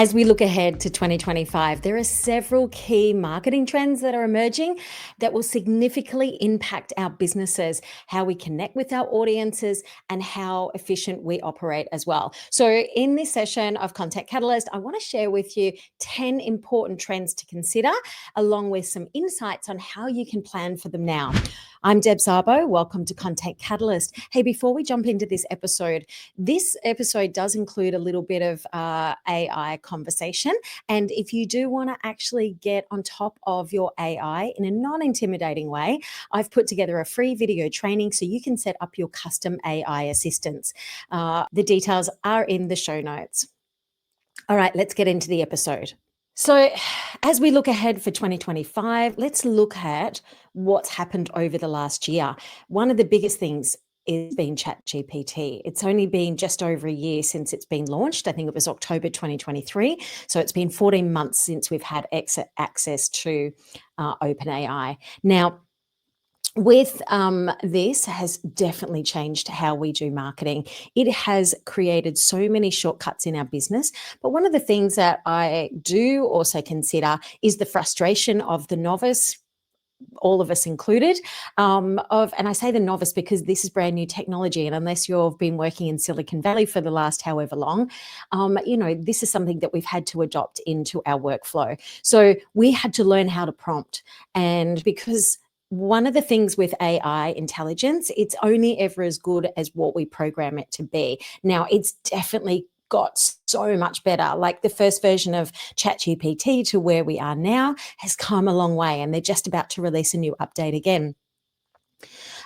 As we look ahead to 2025, there are several key marketing trends that are emerging that will significantly impact our businesses, how we connect with our audiences, and how efficient we operate as well. So, in this session of Content Catalyst, I want to share with you 10 important trends to consider, along with some insights on how you can plan for them now. I'm Deb Szabo. Welcome to Content Catalyst. Hey, before we jump into this episode does include a little bit of AI conversation. And if you do want to actually get on top of your AI in a non-intimidating way, I've put together a free video training so you can set up your custom AI assistants. The details are in the show notes. All right, let's get into the episode. So, as we look ahead for 2025, let's look at what's happened over the last year. One of the biggest things is been ChatGPT. It's only been just over a year since it's been launched. I think it was October 2023. So it's been 14 months since we've had access to OpenAI. Now, with this has definitely changed how we do marketing. It has created so many shortcuts in our business. But one of the things that I do also consider is the frustration of the novice, all of us included, and I say the novice because this is brand new technology, and unless you've been working in Silicon Valley for the last however long, this is something that we've had to adopt into our workflow. So we had to learn how to prompt, and because one of the things with AI intelligence, it's only ever as good as what we program it to be. Now, it's definitely got so much better. Like the first version of ChatGPT to where we are now has come a long way, and they're just about to release a new update again.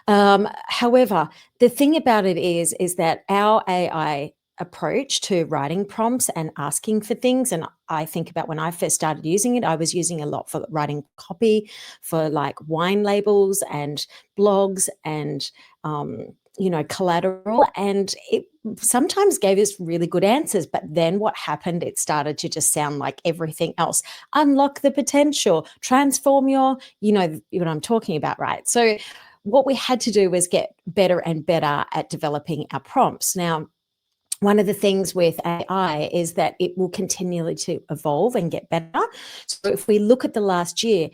However, the thing about it is that our AI approach to writing prompts and asking for things, and I think about when I first started using it, I was using a lot for writing copy for like wine labels and blogs and collateral, and it sometimes gave us really good answers. But then what happened, it started to just sound like everything else. Unlock the potential, transform your, what I'm talking about, right? So what we had to do was get better and better at developing our prompts. Now, one of the things with AI is that it will continually to evolve and get better. So if we look at the last year,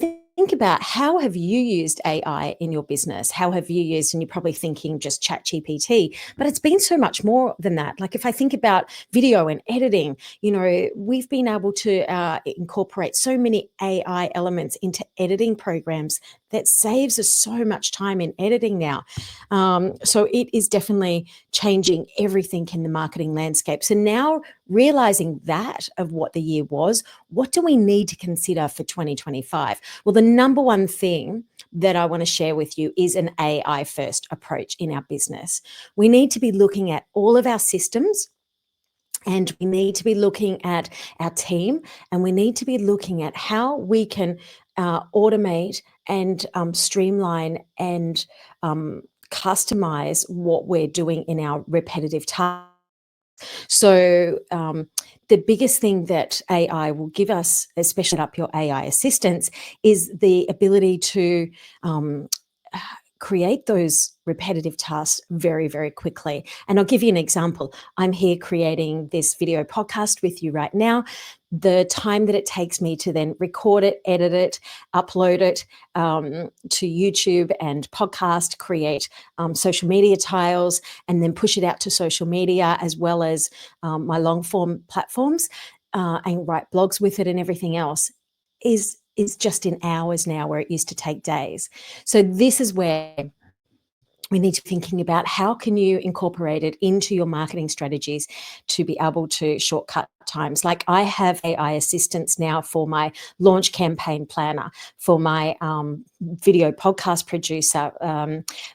think about how have you used AI in your business? How have you used, and you're probably thinking just ChatGPT, but it's been so much more than that. Like if I think about video and editing, we've been able to incorporate so many AI elements into editing programs that saves us so much time in editing now. So it is definitely changing everything in the marketing landscape. So now realizing that of what the year was, what do we need to consider for 2025? Well, the number one thing that I want to share with you is an AI first approach in our business. We need to be looking at all of our systems, and we need to be looking at our team, and we need to be looking at how we can automate and streamline and customize what we're doing in our repetitive tasks. So the biggest thing that AI will give us, especially up your AI assistants, is the ability to create those repetitive tasks very, very quickly. And I'll give you an example. I'm here creating this video podcast with you right now. The time that it takes me to then record it, edit it, upload it to YouTube and podcast, create social media tiles, and then push it out to social media as well as my long form platforms and write blogs with it and everything else is just in hours now, where it used to take days. So this is where we need to be thinking about how can you incorporate it into your marketing strategies to be able to shortcut times. Like I have AI assistants now for my launch campaign planner, for my video podcast producer,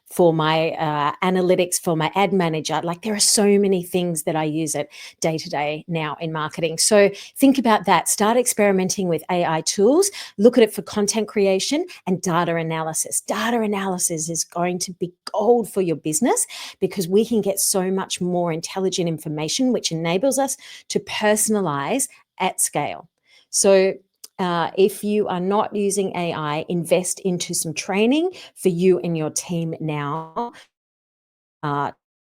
for my analytics, for my ad manager. Like there are so many things that I use it day to day now in marketing. So think about that. Start experimenting with AI tools. Look at it for content creation and data analysis. Data analysis is going to be gold for your business because we can get so much more intelligent information, which enables us to personalize at scale. So if you are not using AI, invest into some training for you and your team now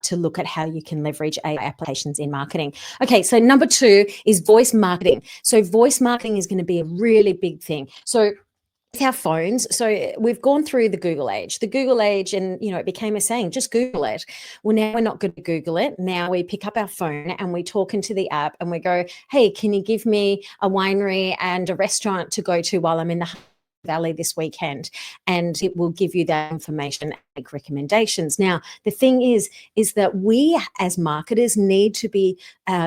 to look at how you can leverage AI applications in marketing. Okay, so number 2 is voice marketing. So voice marketing is going to be a really big thing. So with our phones, so we've gone through the Google age, and it became a saying, just Google it. Well, now we're not good to Google it. Now we pick up our phone and we talk into the app and we go, hey, can you give me a winery and a restaurant to go to while I'm in the Valley this weekend? And it will give you that information and make recommendations. Now, the thing is that we as marketers need to be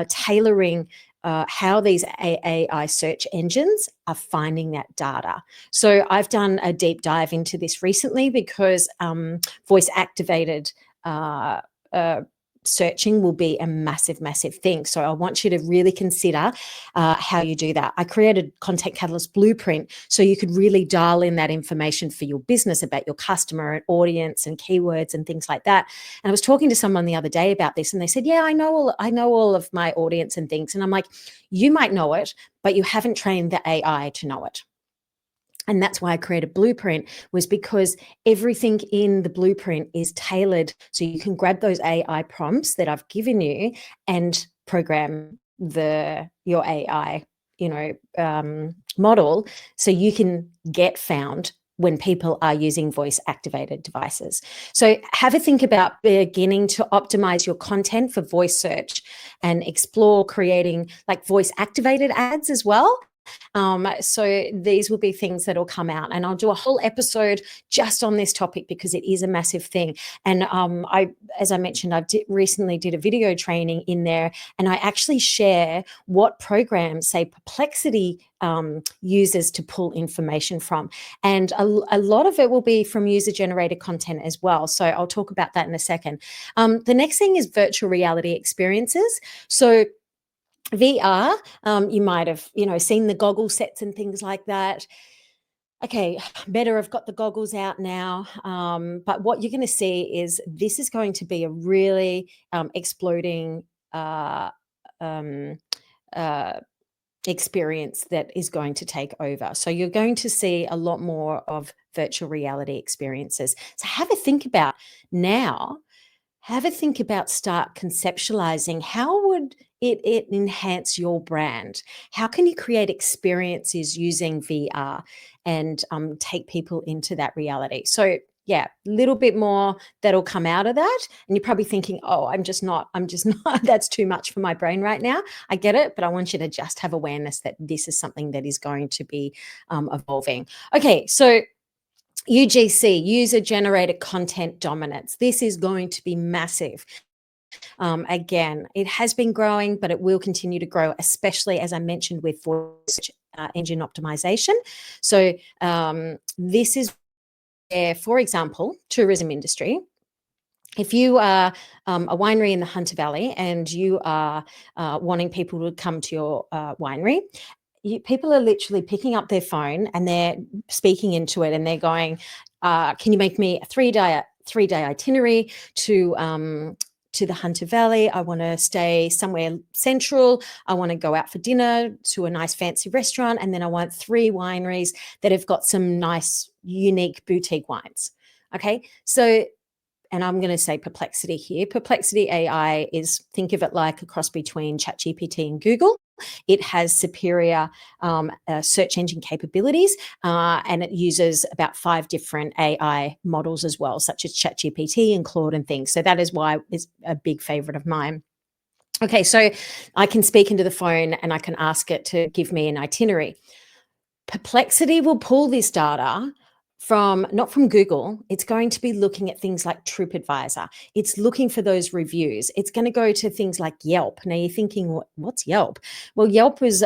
tailoring how these AI search engines are finding that data. So I've done a deep dive into this recently because voice activated searching will be a massive, massive thing. So I want you to really consider how you do that. I created Content Catalyst Blueprint so you could really dial in that information for your business about your customer and audience and keywords and things like that. And I was talking to someone the other day about this, and they said, yeah, I know all of my audience and things. And I'm like, you might know it, but you haven't trained the AI to know it. And that's why I created Blueprint, was because everything in the Blueprint is tailored so you can grab those AI prompts that I've given you and program your AI, model so you can get found when people are using voice activated devices. So have a think about beginning to optimize your content for voice search and explore creating like voice activated ads as well. So these will be things that will come out, and I'll do a whole episode just on this topic because it is a massive thing. And as I mentioned, I recently did a video training in there, and I actually share what programs, say Perplexity, uses to pull information from. And a lot of it will be from user-generated content as well. So I'll talk about that in a second. The next thing is virtual reality experiences. So VR, you might have, seen the goggle sets and things like that. Okay, better have got the goggles out now. But what you're going to see is this is going to be a really exploding experience that is going to take over. So you're going to see a lot more of virtual reality experiences. So have a think about now. Have a think about start conceptualizing how would it enhance your brand? How can you create experiences using VR and take people into that reality? So yeah, a little bit more that'll come out of that. And you're probably thinking, oh, I'm just not, that's too much for my brain right now. I get it, but I want you to just have awareness that this is something that is going to be evolving. Okay, so UGC, user-generated content dominance. This is going to be massive. Again, it has been growing, but it will continue to grow, especially as I mentioned with voice engine optimization. So this is where, for example, tourism industry. If you are a winery in the Hunter Valley and you are wanting people to come to your winery, people are literally picking up their phone and they're speaking into it and they're going, can you make me a three-day itinerary to the Hunter Valley? I want to stay somewhere central. I want to go out for dinner to a nice fancy restaurant. And then I want 3 wineries that have got some nice, unique boutique wines. Okay. So, and I'm going to say Perplexity here. Perplexity AI is, think of it like a cross between ChatGPT and Google. It has superior search engine capabilities, and it uses about 5 different AI models as well, such as ChatGPT and Claude and things. So that is why it's a big favorite of mine. Okay, so I can speak into the phone and I can ask it to give me an itinerary. Perplexity will pull this data not from Google. It's going to be looking at things like TripAdvisor. It's looking for those reviews. It's going to go to things like Yelp. Now you're thinking, what's Yelp? Well, Yelp is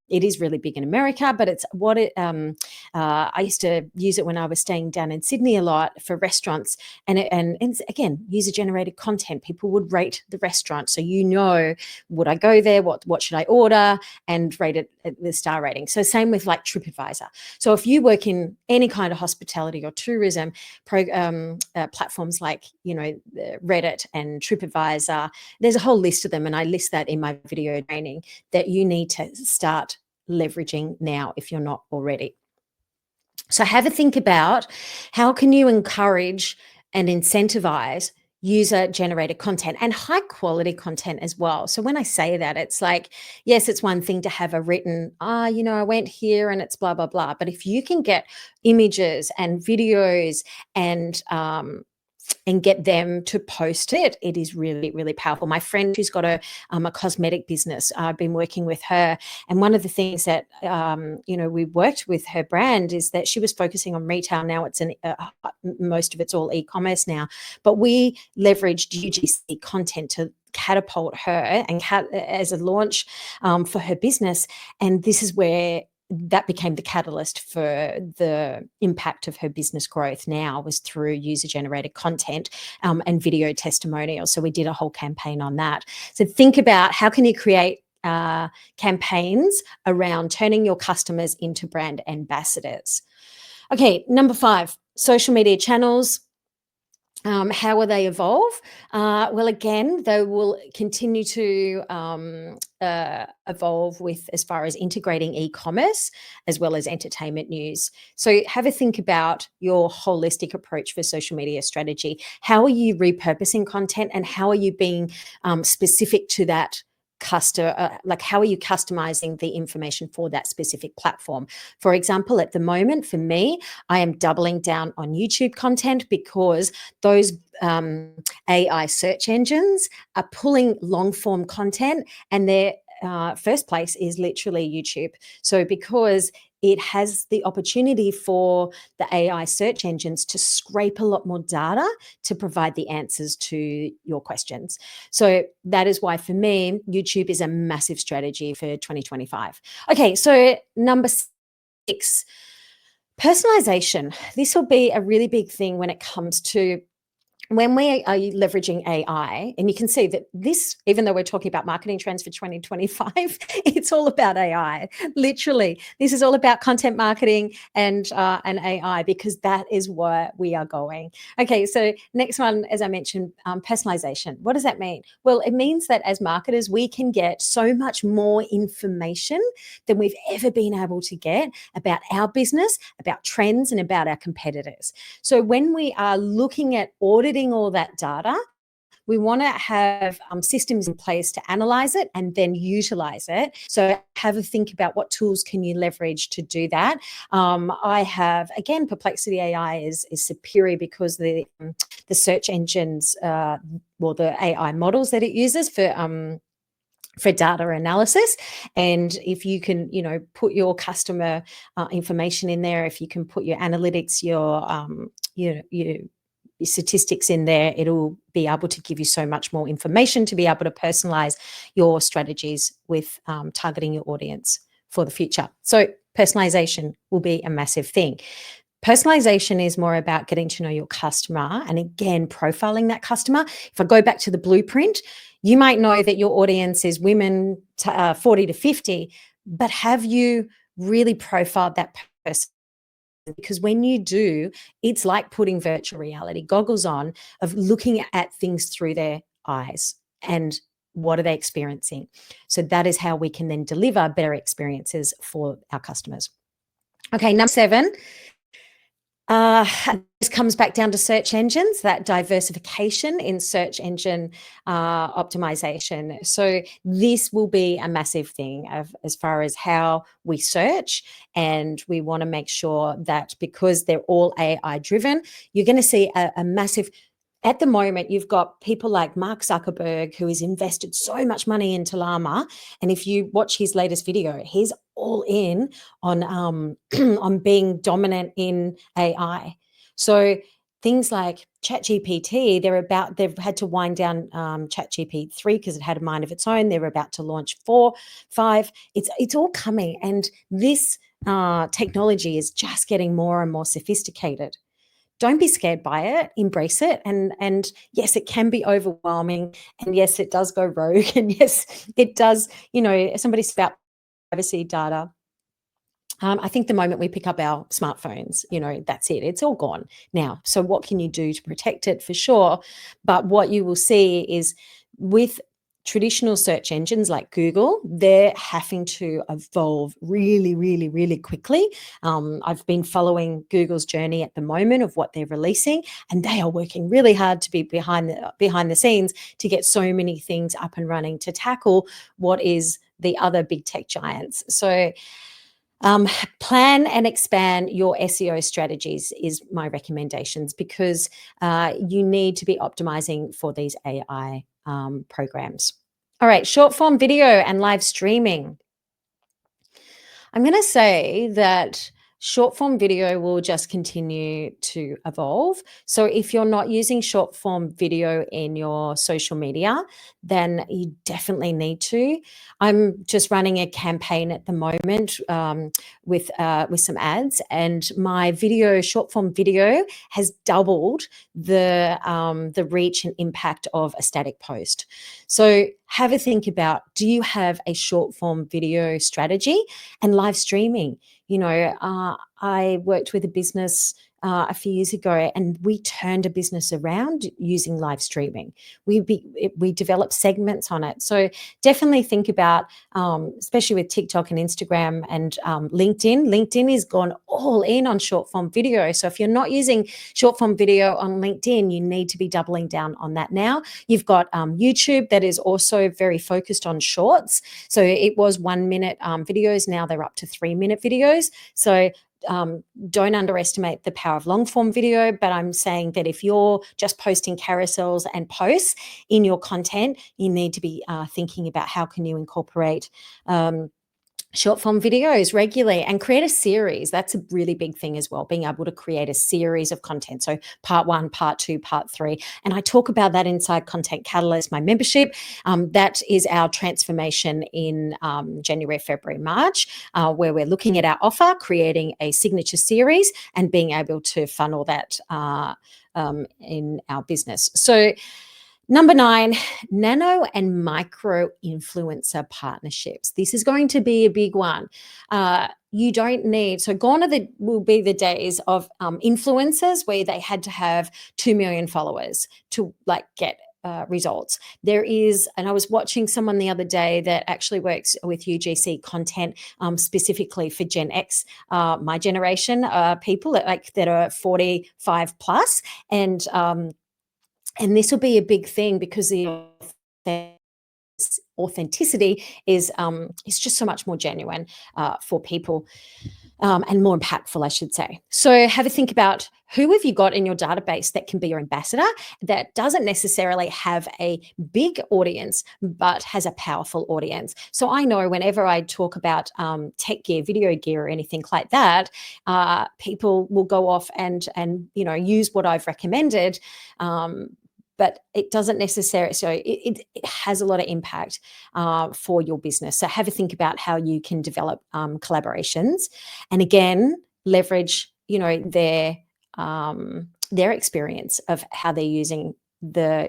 it is really big in America, but it's what it. I used to use it when I was staying down in Sydney a lot for restaurants, and again, user-generated content. People would rate the restaurant, so would I go there? What should I order? And rate it the star rating. So same with like TripAdvisor. So if you work in any kind of hospitality or tourism platforms like Reddit and TripAdvisor, there's a whole list of them, and I list that in my video training that you need to start leveraging now if you're not already. So have a think about how can you encourage and incentivize user-generated content and high-quality content as well. So when I say that, it's like, yes, it's one thing to have a written, I went here and it's blah, blah, blah. But if you can get images and videos and get them to post it, it is really, really powerful. My friend who's got a cosmetic business, I've been working with her, and one of the things that we worked with her brand is that she was focusing on retail. Now it's most of it's all e-commerce now, but we leveraged UGC content to catapult her and as a launch for her business, and this is where that became the catalyst for the impact of her business growth now was through user-generated content and video testimonials. So we did a whole campaign on that. So think about how can you create campaigns around turning your customers into brand ambassadors. Okay, number 5, social media channels. How will they evolve? Well, again, they will continue to evolve with as far as integrating e-commerce as well as entertainment news. So have a think about your holistic approach for social media strategy. How are you repurposing content and how are you being specific to that customer, like how are you customizing the information for that specific platform? For example, at the moment, for me, I am doubling down on YouTube content because those AI search engines are pulling long form content, and their first place is literally YouTube. So because it has the opportunity for the AI search engines to scrape a lot more data to provide the answers to your questions. So that is why for me, YouTube is a massive strategy for 2025. Okay, so number 6, personalization. This will be a really big thing when it comes to when we are leveraging AI, and you can see that this, even though we're talking about marketing trends for 2025, it's all about AI. Literally, this is all about content marketing and AI because that is where we are going. Okay, so next one, as I mentioned, personalization. What does that mean? Well, it means that as marketers, we can get so much more information than we've ever been able to get about our business, about trends, and about our competitors. So when we are looking at auditing all that data, we want to have systems in place to analyze it and then utilize it. So have a think about what tools can you leverage to do that. I have, again, Perplexity AI is superior because the search engines, the AI models that it uses for data analysis. And if you can, put your customer information in there, if you can put your analytics, your statistics in there, it'll be able to give you so much more information to be able to personalize your strategies with targeting your audience for the future. So personalization will be a massive thing. Personalization is more about getting to know your customer and, again, profiling that customer. If I go back to the blueprint, you might know that your audience is women 40 to 50, but have you really profiled that person? Because when you do, it's like putting virtual reality goggles on of looking at things through their eyes and what are they experiencing. So that is how we can then deliver better experiences for our customers. Okay, number 7. This comes back down to search engines, that diversification in search engine optimization. So this will be a massive thing as far as how we search, and we want to make sure that because they're all AI driven, you're going to see a massive. At the moment, you've got people like Mark Zuckerberg, who has invested so much money into Llama. And if you watch his latest video, he's all in on on being dominant in AI. So things like ChatGPT, they've had to wind down ChatGPT 3 because it had a mind of its own. They're about to launch 4, 5. It's all coming, and this technology is just getting more and more sophisticated. Don't be scared by it, embrace it. And yes, it can be overwhelming. And yes, it does go rogue. And yes, it does, somebody about privacy data. I think the moment we pick up our smartphones, that's it. It's all gone now. So what can you do to protect it? For sure. But what you will see is with traditional search engines like Google, they're having to evolve really, really, really quickly. I've been following Google's journey at the moment of what they're releasing, and they are working really hard to be behind the scenes to get so many things up and running to tackle what is the other big tech giants. So plan and expand your SEO strategies is my recommendations, because you need to be optimizing for these AI programs. All right, short form video and live streaming. I'm going to say that short form video will just continue to evolve. So if you're not using short form video in your social media, then you definitely need to. I'm just running a campaign at the moment with some ads, and my short form video has doubled the reach and impact of a static post. So have a think about, do you have a short form video strategy? And live streaming. I worked with a business a few years ago, and we turned a business around using live streaming. We developed segments on it. So definitely think about, especially with TikTok and Instagram and LinkedIn. LinkedIn has gone all in on short form video. So if you're not using short form video on LinkedIn, you need to be doubling down on that now. You've got YouTube that is also very focused on shorts. So it was 1 minute videos. Now they're up to 3-minute videos. So don't underestimate the power of long form video, but I'm saying that if you're just posting carousels and posts in your content, you need to be thinking about how can you incorporate short form videos regularly and create a series. That's a really big thing as well, being able to create a series of content. So part 1, part 2, part 3. And I talk about that inside Content Catalyst, my membership. That is our transformation in January, February, March, where we're looking at our offer, creating a signature series, and being able to funnel that in our business. So number 9, nano and micro influencer partnerships. This is going to be a big one. You don't need, so gone will be the days of influencers where they had to have 2 million followers to get results. There is, and I was watching someone the other day that actually works with UGC content specifically for Gen X, my generation, people that are 45 plus, and this will be a big thing because the authenticity is just so much more genuine for people and more impactful, I should say. So have a think about, who have you got in your database that can be your ambassador, that doesn't necessarily have a big audience but has a powerful audience. So I know whenever I talk about tech gear, video gear, or anything like that, people will go off and use what I've recommended. But it doesn't necessarily, so it has a lot of impact for your business. So have a think about how you can develop collaborations, and again, leverage, their experience of how they're using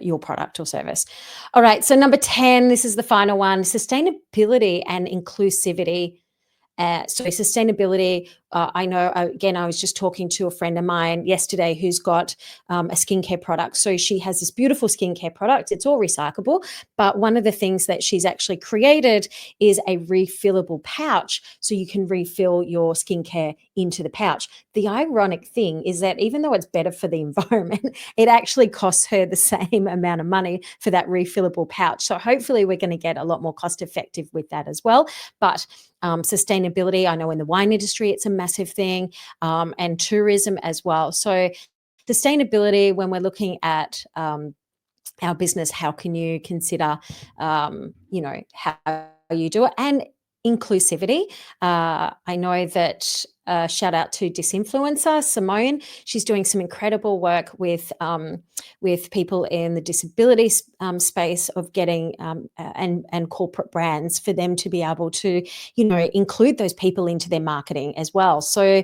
your product or service. All right, so number 10, this is the final one: sustainability and inclusivity. So sustainability, I know, again, I was just talking to a friend of mine yesterday who's got a skincare product. So she has this beautiful skincare product. It's all recyclable. But one of the things that she's actually created is a refillable pouch. So you can refill your skincare into the pouch. The ironic thing is that even though it's better for the environment, it actually costs her the same amount of money for that refillable pouch. So hopefully we're going to get a lot more cost effective with that as well. But sustainability, I know in the wine industry, it's a massive thing, and tourism as well. So sustainability, when we're looking at our business, how can you consider, how you do it? And inclusivity. I know that shout out to Disinfluencer Simone. She's doing some incredible work with people in the disability space of getting and corporate brands for them to be able to include those people into their marketing as well. So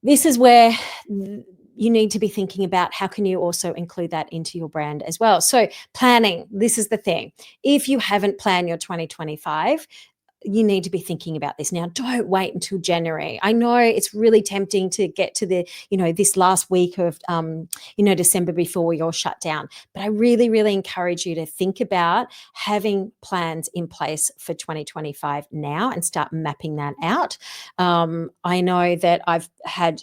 this is where you need to be thinking about how can you also include that into your brand as well. So planning, this is the thing. If you haven't planned your 2025, you need to be thinking about this now. Don't wait until January. I know it's really tempting to get to the, this last week of, December before we all shut down. But I really, really encourage you to think about having plans in place for 2025 now and start mapping that out. I know that I've had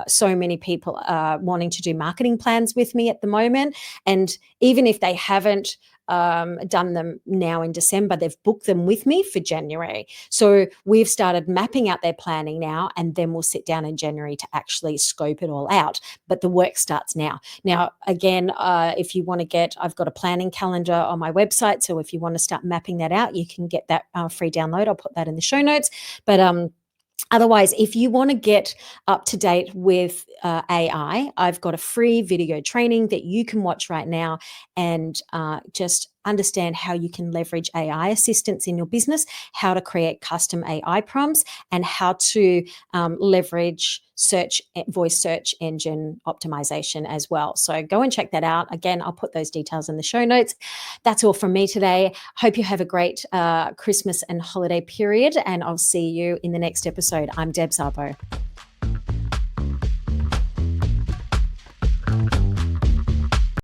so many people wanting to do marketing plans with me at the moment. And even if they haven't done them now in December, they've booked them with me for January. So we've started mapping out their planning now, and then we'll sit down in January to actually scope it all out. But the work starts now. Now, again, if you want to I've got a planning calendar on my website. So if you want to start mapping that out, you can get that free download. I'll put that in the show notes. But otherwise, if you want to get up to date with AI, I've got a free video training that you can watch right now and just understand how you can leverage AI assistance in your business, how to create custom AI prompts, and how to leverage voice search engine optimization as well. So go and check that out. Again, I'll put those details in the show notes. That's all from me today. Hope you have a great Christmas and holiday period, and I'll see you in the next episode. I'm Deb Szabo.